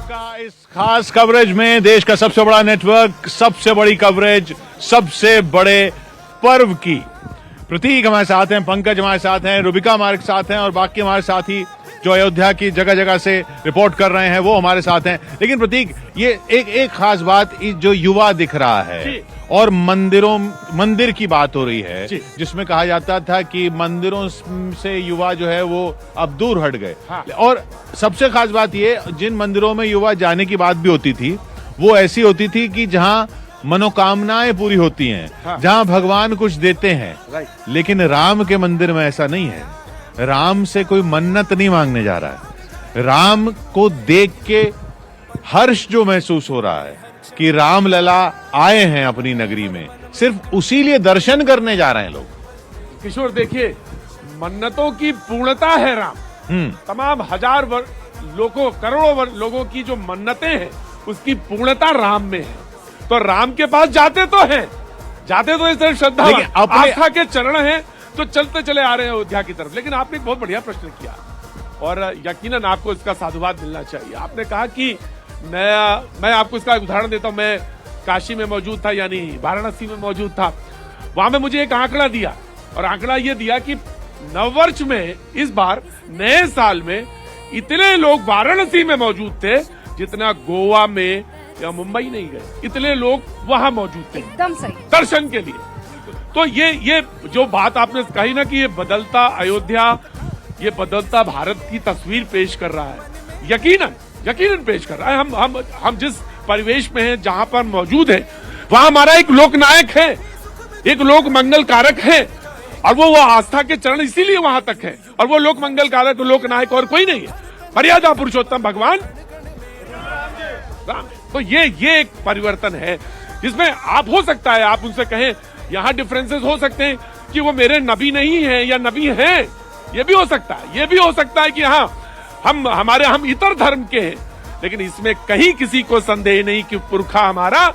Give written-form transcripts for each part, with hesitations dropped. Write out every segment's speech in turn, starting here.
का इस खास कवरेज में देश का सबसे बड़ा नेटवर्क, सबसे बड़ी कवरेज, सबसे बड़े पर्व की। प्रतीक हमारे साथ हैं, पंकज हमारे साथ हैं, रुबिका हमारे साथ हैं और बाकी हमारे साथी जो अयोध्या की जगह जगह से रिपोर्ट कर रहे हैं वो हमारे साथ हैं। लेकिन प्रतीक, ये एक खास बात, जो युवा दिख रहा है और मंदिर की बात हो रही है, जिसमें कहा जाता था कि मंदिरों से युवा जो है वो अब दूर हट गए। हाँ। और सबसे खास बात ये, जिन मंदिरों में युवा जाने की बात भी होती थी वो ऐसी होती थी कि जहां मनोकामनाएं पूरी होती हैं। हाँ। जहां भगवान कुछ देते हैं। लेकिन राम के मंदिर में ऐसा नहीं है। राम से कोई मन्नत नहीं मांगने जा रहा है। राम को देख के हर्ष जो महसूस हो रहा है कि राम लला आए हैं अपनी नगरी में, सिर्फ उसी लिए दर्शन करने जा रहे हैं लोग। किशोर, देखिए, मन्नतों की पूर्णता है राम। तमाम हजार लोगों, करोड़ों लोगों की जो मन्नतें हैं उसकी पूर्णता राम में है। तो राम के पास जाते तो इस श्रद्धा आस्था के चरण हैं, तो चलते चले आ रहे हैं अयोध्या की तरफ। लेकिन आपने एक बहुत बढ़िया प्रश्न किया और यकीनन आपको इसका साधुवाद मिलना चाहिए। आपने कहा कि मैं आपको इसका उदाहरण देता हूं। मैं काशी में मौजूद था, यानी वाराणसी में मौजूद था। वहां में मुझे एक आंकड़ा दिया और आंकड़ा ये दिया कि नववर्ष में, इस बार नए साल में, इतने लोग वाराणसी में मौजूद थे जितना गोवा में या मुंबई नहीं गए। इतने लोग वहां मौजूद थे एकदम सही दर्शन के लिए। तो ये जो बात आपने कही ना कि ये बदलता अयोध्या, ये बदलता भारत की तस्वीर पेश कर रहा है। यकीनन पेश कर रहा है। हम जिस परिवेश में हैं, जहां पर मौजूद है, वहां हमारा एक लोकनायक है, एक लोक मंगल कारक है और वो आस्था के चरण इसीलिए वहां तक है। और वो लोक मंगल कारक, लोकनायक और कोई नहीं है, मर्यादा पुरुषोत्तम भगवान राम। तो ये एक परिवर्तन है जिसमें आप, हो सकता है आप उनसे कहें, यहाँ डिफरेंसेस हो सकते हैं कि वो मेरे नबी नहीं है या नबी हैं, ये भी हो सकता है कि हाँ हम इतर धर्म के हैं। लेकिन इसमें कहीं किसी को संदेह नहीं कि पुरखा हमारा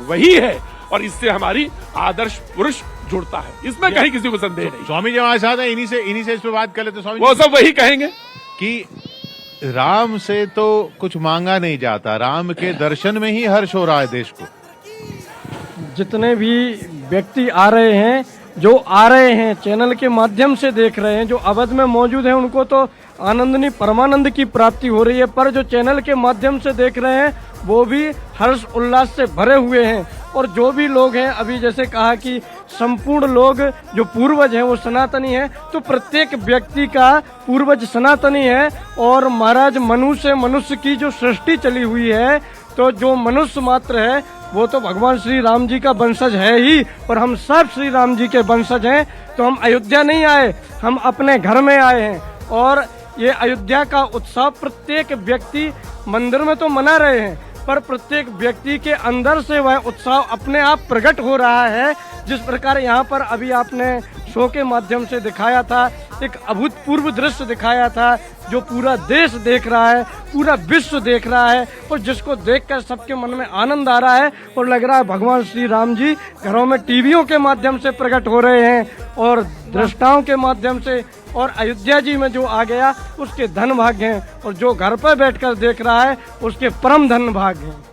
वही है और इससे हमारी आदर्श पुरुष जुड़ता है। इसमें कहीं किसी को संदेह नहीं। स्वामी जी हमारे साथ है, इन्हीं से इस पे बात कर लेते। स्वामी वो सब वही कहेंगे कि राम से तो कुछ मांगा नहीं जाता, राम के दर्शन में ही हर्ष हो रहा है देश को। जितने भी व्यक्ति आ रहे हैं, जो आ रहे हैं चैनल के माध्यम से देख रहे हैं, जो अवध में मौजूद हैं, उनको तो आनंद नहीं परमानंद की प्राप्ति हो रही है। पर जो चैनल के माध्यम से देख रहे हैं वो भी हर्ष उल्लास से भरे हुए हैं। और जो भी लोग हैं, अभी जैसे कहा कि संपूर्ण लोग जो पूर्वज हैं वो सनातनी हैं, तो प्रत्येक व्यक्ति का पूर्वज सनातनी है। और महाराज मनुष्य की जो सृष्टि चली हुई है, तो जो मनुष्य मात्र है वो तो भगवान श्री राम जी का वंशज है ही, और हम सब श्री राम जी के वंशज हैं। तो हम अयोध्या नहीं आए, हम अपने घर में आए हैं। और ये अयोध्या का उत्सव प्रत्येक व्यक्ति मंदिर में तो मना रहे हैं, पर प्रत्येक व्यक्ति के अंदर से वह उत्साह अपने आप प्रकट हो रहा है। जिस प्रकार यहाँ पर अभी आपने शो के माध्यम से दिखाया था, एक अभूतपूर्व दृश्य दिखाया था जो पूरा देश देख रहा है, पूरा विश्व देख रहा है, और जिसको देखकर सबके मन में आनंद आ रहा है और लग रहा है भगवान श्री राम जी घरों में टीवियों के माध्यम से प्रकट हो रहे हैं और दृष्टाओं के माध्यम से। और अयोध्या जी में जो आ गया उसके धन भाग्य हैं, और जो घर पर बैठकर देख रहा है उसके परम धन भाग्य हैं।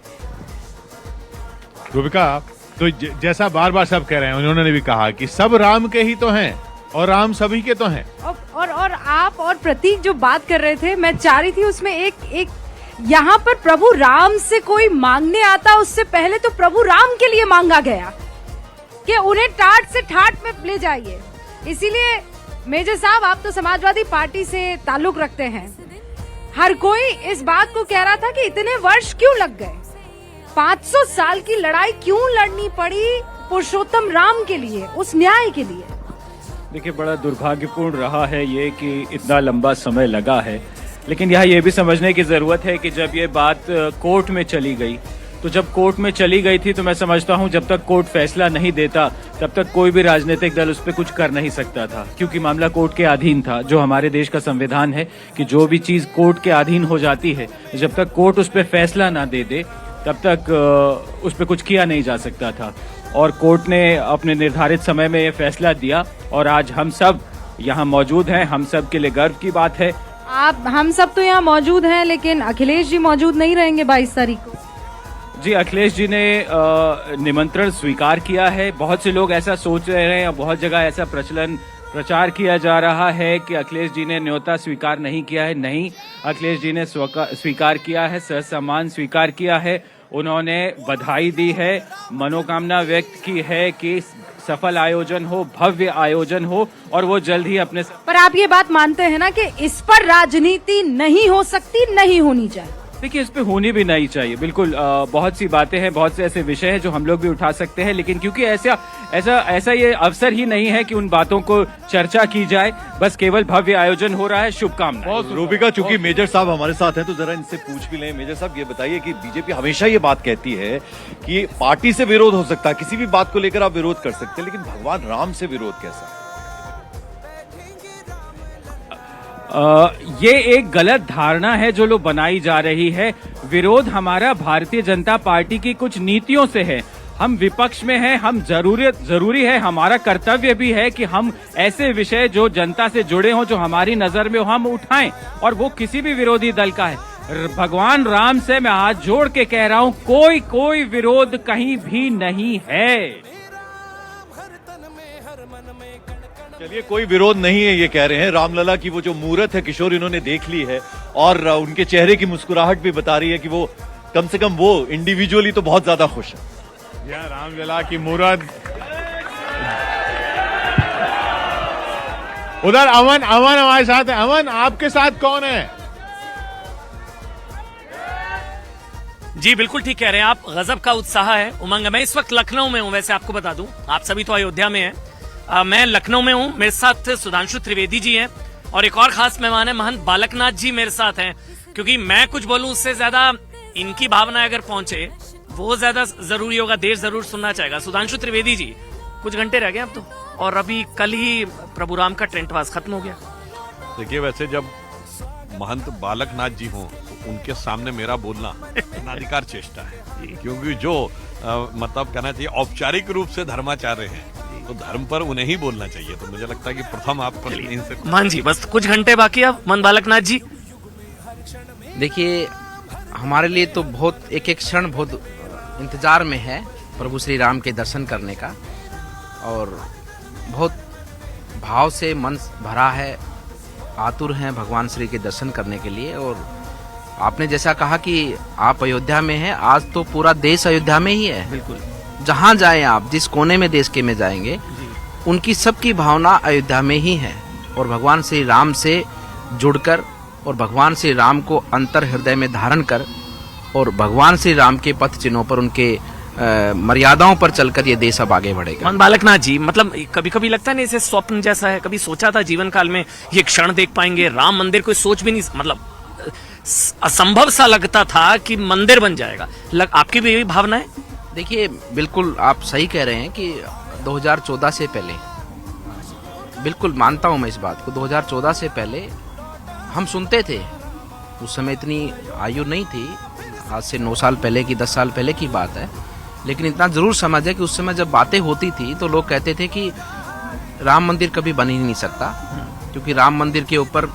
रुबिका, तो जैसा बार बार सब कह रहे हैं, उन्होंने भी कहा कि सब राम के ही तो हैं और राम सभी के तो हैं। और आप और प्रतीक जो बात कर रहे थे, मैं चाह रही थी उसमें एक यहाँ पर प्रभु राम से कोई मांगने आता, उससे पहले तो प्रभु राम के लिए मांगा गया कि उन्हें टाट से ठाट में ले जाइए। इसीलिए मेजर साहब, आप तो समाजवादी पार्टी से ताल्लुक रखते हैं। हर कोई इस बात को कह रहा था कि इतने वर्ष क्यों लग गए, 500 साल की लड़ाई क्यों लड़नी पड़ी पुरुषोत्तम राम के लिए, उस न्याय के लिए। देखिए, बड़ा दुर्भाग्यपूर्ण रहा है ये कि इतना लंबा समय लगा है। लेकिन यहाँ ये भी समझने की जरूरत है कि जब ये बात कोर्ट में चली गई, तो जब कोर्ट में चली गई थी, तो मैं समझता हूँ जब तक कोर्ट फैसला नहीं देता तब तक कोई भी राजनीतिक दल उस पर कुछ कर नहीं सकता था, क्योंकि मामला कोर्ट के अधीन था। जो हमारे देश का संविधान है कि जो भी चीज कोर्ट के अधीन हो जाती है, जब तक कोर्ट उस पर फैसला ना दे दे तब तक उस पर कुछ किया नहीं जा सकता था। और कोर्ट ने अपने निर्धारित समय में ये फैसला दिया और आज हम सब यहाँ मौजूद हैं। हम सब के लिए गर्व की बात है आप हम सब तो यहाँ मौजूद हैं, लेकिन अखिलेश जी मौजूद नहीं रहेंगे 22 तारीख को। जी, अखिलेश जी ने निमंत्रण स्वीकार किया है। बहुत से लोग ऐसा सोच रहे हैं और बहुत जगह ऐसा प्रचार किया जा रहा है कि अखिलेश जी ने न्योता स्वीकार नहीं किया है। नहीं, अखिलेश जी ने स्वीकार किया है, सहसम्मान स्वीकार किया है। उन्होंने बधाई दी है, मनोकामना व्यक्त की है कि सफल आयोजन हो, भव्य आयोजन हो और वो जल्द ही अपने। पर आप ये बात मानते हैं ना कि इस पर राजनीति नहीं हो सकती, नहीं होनी चाहिए? देखिए, इस पे होनी भी नहीं चाहिए, बिल्कुल। बहुत सी बातें हैं, बहुत से ऐसे विषय हैं जो हम लोग भी उठा सकते हैं, लेकिन क्योंकि ऐसा ये अवसर ही नहीं है कि उन बातों को चर्चा की जाए, बस केवल भव्य आयोजन हो रहा है। शुभकामनाएं। रूबिका, चूंकि मेजर साहब हमारे साथ हैं तो जरा इनसे पूछ भी लें। मेजर साहब, ये बताइए कि बीजेपी हमेशा ये बात कहती है कि पार्टी से विरोध हो सकता है, किसी भी बात को लेकर आप विरोध कर सकते हैं, लेकिन भगवान राम से विरोध कैसा? ये एक गलत धारणा है जो लोग बनाई जा रही है। विरोध हमारा भारतीय जनता पार्टी की कुछ नीतियों से है। हम विपक्ष में हैं, हम जरूरी है, हमारा कर्तव्य भी है कि हम ऐसे विषय जो जनता से जुड़े हों, जो हमारी नजर में हो, हम उठाएं, और वो किसी भी विरोधी दल का है। भगवान राम से मैं हाथ जोड़ के कह रहा हूं, कोई विरोध कहीं भी नहीं है। चलिए, कोई विरोध नहीं है ये कह रहे हैं। रामलला की वो जो मूरत है किशोर, इन्होंने देख ली है और उनके चेहरे की मुस्कुराहट भी बता रही है कि वो कम से कम वो इंडिविजुअली तो बहुत ज्यादा खुश है। यह रामलला की मूरत। उधर अमन हमारे साथ है। अमन, आपके साथ कौन है? जी बिल्कुल ठीक कह रहे हैं आप, गजब का उत्साह है, उमंग है। मैं इस वक्त लखनऊ में हूं, वैसे आपको बता दूं, आप सभी तो अयोध्या में हैं। मैं लखनऊ में हूं, मेरे साथ सुधांशु त्रिवेदी जी हैं और एक और खास मेहमान है महंत बालकनाथ जी मेरे साथ हैं। क्योंकि मैं कुछ बोलूं उससे ज्यादा इनकी भावना अगर पहुंचे वो ज्यादा जरूरी होगा, देश जरूर सुनना चाहेगा। सुधांशु त्रिवेदी जी, कुछ घंटे रह गए अब तो, और अभी कल ही प्रभु राम का टेंटवास खत्म हो गया। देखिए, वैसे जब महंत बालकनाथ जी हों तो उनके सामने मेरा बोलना अनाधिकार चेष्टा है, क्योंकि जो मतलब कहना चाहिए औपचारिक रूप से धर्माचार्य हैं तो धर्म पर उन्हें ही बोलना चाहिए। तो मुझे लगता है कि प्रथम आप इनसे। मान जी, बस कुछ घंटे बाकी अब मन बालकनाथ जी। देखिए, हमारे लिए तो बहुत एक क्षण बहुत इंतजार में है प्रभु श्री राम के दर्शन करने का, और बहुत भाव से मन भरा है, आतुर हैं भगवान श्री के दर्शन करने के लिए। और आपने जैसा कहा कि आप अयोध्या में हैं, आज तो पूरा देश अयोध्या में ही है। बिल्कुल, जहाँ जाएं आप, जिस कोने में देश के में जाएंगे, उनकी सबकी भावना अयोध्या में ही है। और भगवान श्री राम से जुड़कर और भगवान श्री राम को अंतर हृदय में धारण कर और भगवान श्री राम के पथ चिन्हों पर, उनके मर्यादाओं पर चलकर ये देश अब आगे बढ़ेगा। मन बालकनाथ जी, मतलब कभी कभी लगता है ना इसे स्वप्न जैसा है, कभी सोचा था जीवन काल में ये क्षण देख पाएंगे? राम मंदिर कोई सोच भी नहीं, मतलब असंभव सा लगता था कि मंदिर बन जाएगा। आपकी भी यही भावना है? देखिए, बिल्कुल आप सही कह रहे हैं कि 2014 से पहले, बिल्कुल मानता हूं मैं इस बात को, 2014 से पहले हम सुनते थे, उस समय इतनी आयु नहीं थी, आज से 9 साल पहले की 10 साल पहले की बात है, लेकिन इतना जरूर समझ है कि उस समय जब बातें होती थी तो लोग कहते थे कि राम मंदिर कभी बन ही नहीं सकता, क्योंकि राम मंदिर के ऊपर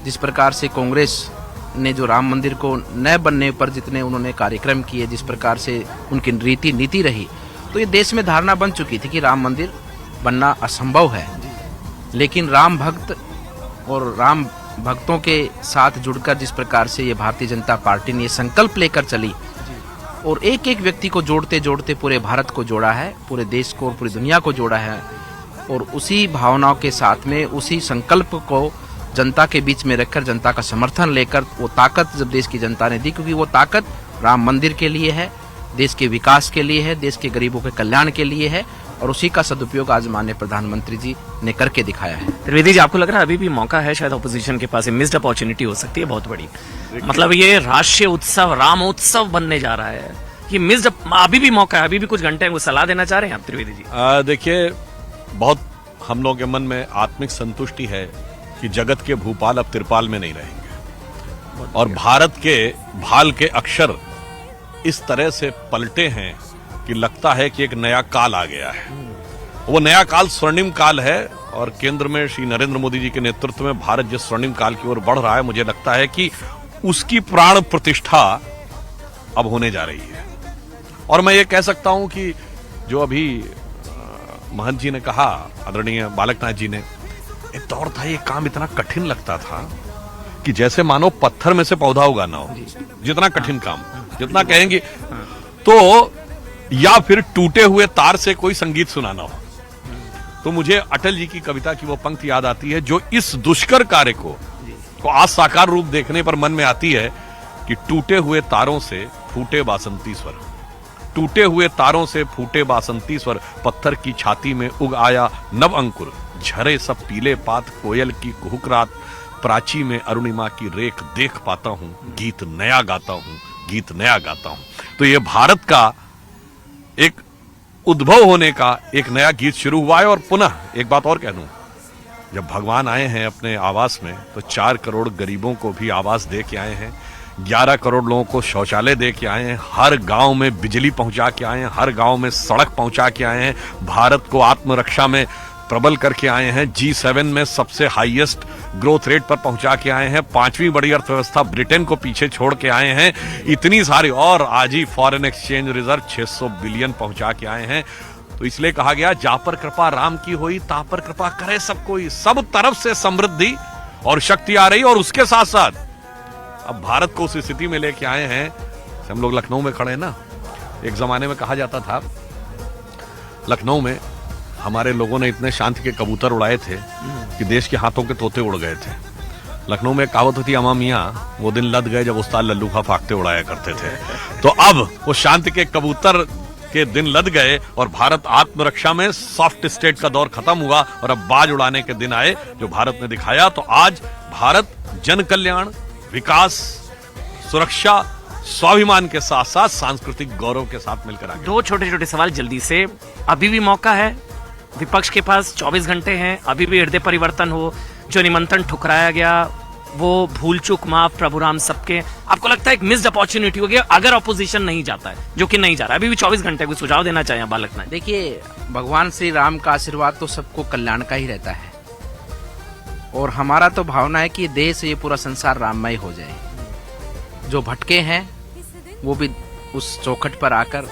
जिस प्रकार से कांग्रेस ने जो राम मंदिर को न बनने पर जितने उन्होंने कार्यक्रम किए, जिस प्रकार से उनकी रीति नीति रही, तो ये देश में धारणा बन चुकी थी कि राम मंदिर बनना असंभव है। लेकिन राम भक्त और राम भक्तों के साथ जुड़कर जिस प्रकार से ये भारतीय जनता पार्टी ने ये संकल्प लेकर चली और एक एक व्यक्ति को जोड़ते जोड़ते पूरे भारत को जोड़ा है, पूरे देश को और पूरी दुनिया को जोड़ा है, और उसी भावनाओं के साथ में उसी संकल्प को जनता के बीच में रखकर, जनता का समर्थन लेकर, वो ताकत जब देश की जनता ने दी, क्योंकि वो ताकत राम मंदिर के लिए है, देश के विकास के लिए है, देश के गरीबों के कल्याण के लिए है, और उसी का सदुपयोग आज माननीय प्रधानमंत्री जी ने करके दिखाया है। त्रिवेदी जी, आपको लग रहा है अभी भी मौका है, शायद ऑपोजिशन के पास मिस्ड अपॉर्चुनिटी हो सकती है बहुत बड़ी, मतलब ये राष्ट्रीय उत्सव, राम उत्सव बनने जा रहा है, ये मिस्ड अभी भी मौका है, अभी भी कुछ घंटे को सलाह देना चाह रहे हैं आप त्रिवेदी जी? देखिए, बहुत हम लोग के मन में आत्मिक संतुष्टि है कि जगत के भूपाल अब त्रिपाल में नहीं रहेंगे और भारत के भाल के अक्षर इस तरह से पलटे हैं कि लगता है कि एक नया काल आ गया है। वो नया काल स्वर्णिम काल है और केंद्र में श्री नरेंद्र मोदी जी के नेतृत्व में भारत जिस स्वर्णिम काल की ओर बढ़ रहा है, मुझे लगता है कि उसकी प्राण प्रतिष्ठा अब होने जा रही है। और मैं ये कह सकता हूं कि जो अभी महंत जी ने कहा, आदरणीय बालकनाथ जी ने, एक दौर था ये काम इतना कठिन लगता था कि जैसे मानो पत्थर में से पौधा उगाना हो, जितना कठिन काम, जितना कहेंगे तो, या फिर टूटे हुए तार से कोई संगीत सुनाना हो। तो मुझे अटल जी की कविता की वो पंक्ति याद आती है जो इस दुष्कर कार्य को आज साकार रूप देखने पर मन में आती है कि टूटे हुए तारों से फूटे बासंती स्वर, टूटे हुए तारों से फूटे बासंती स्वर, पत्थर की छाती में उग आया नव अंकुर, झरे सब पीले पात, कोयल की कुहुक रात, प्राची में अरुणिमा की रेख देख पाता हूं, गीत नया गाता हूं, गीत नया गाता हूं। तो ये भारत का एक उद्भव होने का एक नया गीत शुरू हुआ है। और पुनः एक बात और कह दूं, जब भगवान आए हैं अपने आवास में तो 4 करोड़ गरीबों को भी आवास दे के आए हैं, 11 करोड़ लोगों को शौचालय दे के आए हैं, हर गांव में बिजली पहुंचा के आए हैं, हर गांव में सड़क पहुंचा के आए हैं, भारत को आत्मरक्षा में प्रबल करके आए हैं, G7 में सबसे हाईएस्ट ग्रोथ रेट पर पहुंचा के आए हैं, 5वीं बड़ी अर्थव्यवस्था ब्रिटेन को पीछे छोड़ के आए हैं, इतनी सारी, और आज ही फॉरेन एक्सचेंज रिजर्व 600 बिलियन पहुंचा के आए हैं। तो इसलिए कहा गया, जा पर कृपा राम की होई, ता पर कृपा करे सब कोई, सब तरफ से समृद्धि और शक्ति आ रही। और उसके साथ साथ अब भारत को उस स्थिति में लेके आए हैं, हम लोग लखनऊ में खड़े हैं ना, एक जमाने में कहा जाता था लखनऊ में हमारे लोगों ने इतने शांति के कबूतर उड़ाए थे कि देश के हाथों के तोते उड़ गए थे। लखनऊ में एक कहावत होती, अमा मियां वो दिन लद गए जब उस्ताद लल्लू खा फाकते उड़ाया करते थे। तो अब वो शांति के कबूतर के दिन लद गए और भारत आत्मरक्षा में सॉफ्ट स्टेट का दौर खत्म हुआ और अब बाज उड़ाने के दिन आए जो भारत ने दिखाया। तो आज भारत जन कल्याण, विकास, सुरक्षा, स्वाभिमान के साथ साथ सांस्कृतिक गौरव के साथ मिलकर आगे। 2 छोटे छोटे सवाल जल्दी से। अभी भी मौका है, विपक्ष के पास 24 घंटे हैं, अभी भी हृदय परिवर्तन हो, जो निमंत्रण ठुकराया गया वो भूल चूक माफ, प्रभु राम सबके, आपको लगता है एक मिस्ड अपॉर्चुनिटी होगी अगर ऑपोजिशन नहीं जाता है, जो कि नहीं जा रहा है, अभी भी 24 घंटे कोई सुझाव देना चाहिए बालकनाथ? देखिए, भगवान श्री राम का आशीर्वाद तो सबको कल्याण का ही रहता है और हमारा तो भावना है कि देश से ये पूरा संसार राममय हो जाए। जो भटके हैं वो भी उस चौखट पर आकर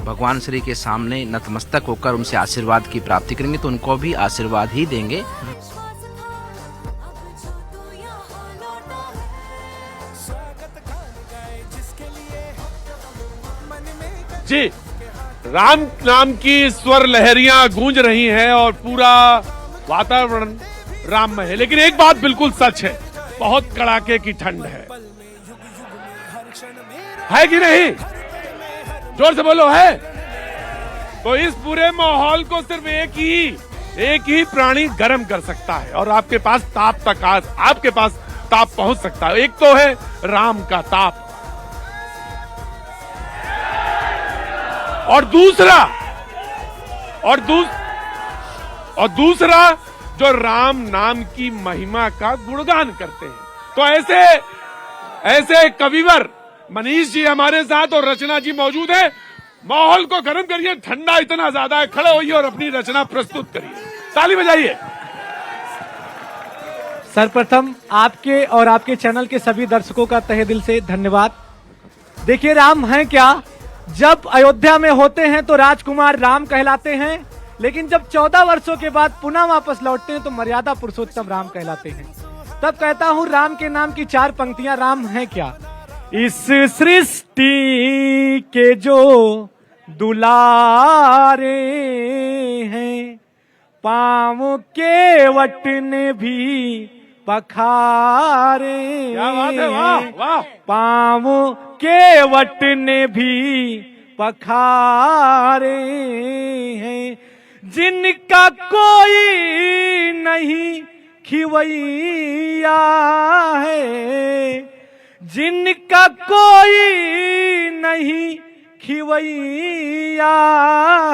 भगवान श्री के सामने नतमस्तक होकर उनसे आशीर्वाद की प्राप्ति करेंगे, तो उनको भी आशीर्वाद ही देंगे। जी, राम नाम की स्वर लहरियां गूंज रही हैं और पूरा वातावरण राममय है। लेकिन एक बात बिल्कुल सच है, बहुत कड़ाके की ठंड है कि नहीं? जोर से बोलो, है? तो इस पूरे माहौल को सिर्फ एक ही प्राणी गर्म कर सकता है और आपके पास ताप तक आपके पास ताप पहुंच सकता है। एक तो है राम का ताप और दूसरा जो राम नाम की महिमा का गुणगान करते हैं। तो ऐसे कविवर मनीष जी हमारे साथ और रचना जी मौजूद है। माहौल को गर्म करिए, ठंडा इतना ज्यादा है, खड़े होइए और अपनी रचना प्रस्तुत करिए, ताली बजाइए। सर्वप्रथम आपके और आपके चैनल के सभी दर्शकों का तहे दिल से धन्यवाद। देखिए, राम हैं क्या, जब अयोध्या में होते हैं तो राजकुमार राम कहलाते हैं, लेकिन जब 14 वर्षों के बाद पुनः वापस लौटते हैं तो मर्यादा पुरुषोत्तम राम कहलाते हैं। तब कहता हूं राम के नाम की 4 पंक्तियां। राम हैं क्या, इस सृष्टि के जो दुलारे हैं, पांव के वट ने भी पखारे, क्या बात है, वाह वाह। पांव के वट ने भी पखारे हैं, जिनका कोई नहीं खिवैया है, जिनका कोई नहीं खिवैया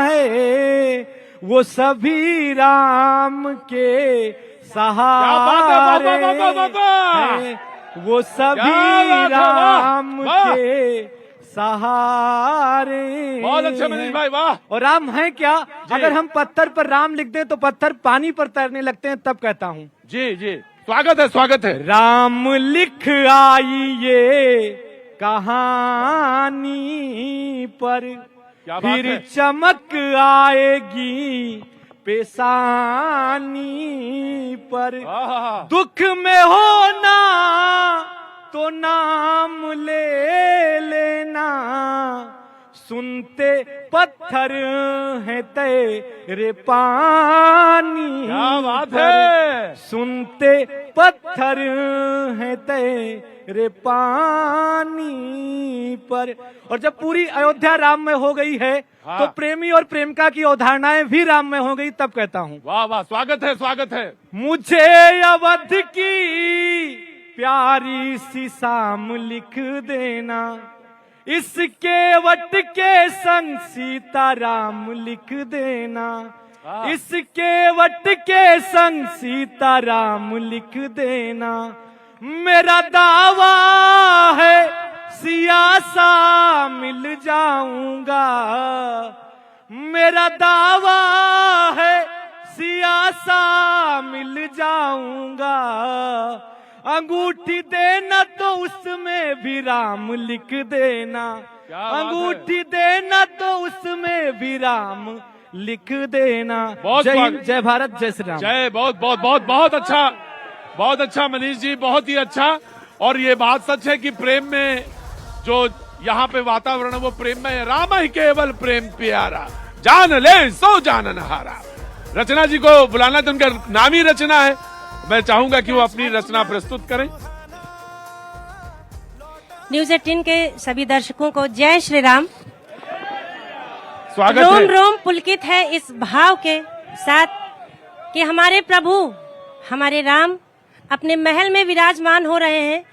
है, वो सभी राम के सहारे हैं, वो सभी राम के सहारे। बहुत अच्छे मनीष भाई, वाह। और राम है क्या? अगर हम पत्थर पर राम लिख दें तो पत्थर पानी पर तैरने लगते हैं, तब कहता हूँ। जी जी, स्वागत है, स्वागत है। राम लिख आई ये कहानी पर, क्या बात फिर है? चमक आएगी पेशानी पर। आहा। दुख में होना तो नाम ले लेना, सुनते पत्थर है तेरे पानी क्या बात पर। है? सुनते पत्थर है तेरे पानी पर। और जब पूरी अयोध्या राम में हो गई है, हाँ। तो प्रेमी और प्रेमिका की अवधारणाएं भी राम में हो गई, तब कहता हूँ। वाह वाह, स्वागत है, स्वागत है। मुझे अवध की प्यारी सी शाम लिख देना, इसके वट के संग सीता राम लिख देना, इसके वट के संग सीता राम लिख देना। मेरा दावा है सिया सा मिल जाऊंगा, मेरा दावा है सिया सा मिल जाऊंगा। अंगूठी देना तो उसमें भी राम लिख देना, अंगूठी देना तो उसमें भी राम लिख देना। बहुत जय हिंद, जय भारत, जय श्री राम। जय, बहुत बहुत बहुत बहुत अच्छा, बहुत अच्छा मनीष जी, बहुत ही अच्छा। और ये बात सच है कि प्रेम में जो यहाँ पे वातावरण है वो प्रेम में है। राम ही केवल प्रेम प्यारा, जान ले सो जानन हारा। रचना जी को बुलाना, तो उनका नाम ही रचना है। मैं चाहूंगा कि वो अपनी रचना प्रस्तुत करें। न्यूज 18 के सभी दर्शकों को जय श्री राम। स्वागत रोम है। रोम पुलकित है इस भाव के साथ कि हमारे प्रभु, हमारे राम अपने महल में विराजमान हो रहे हैं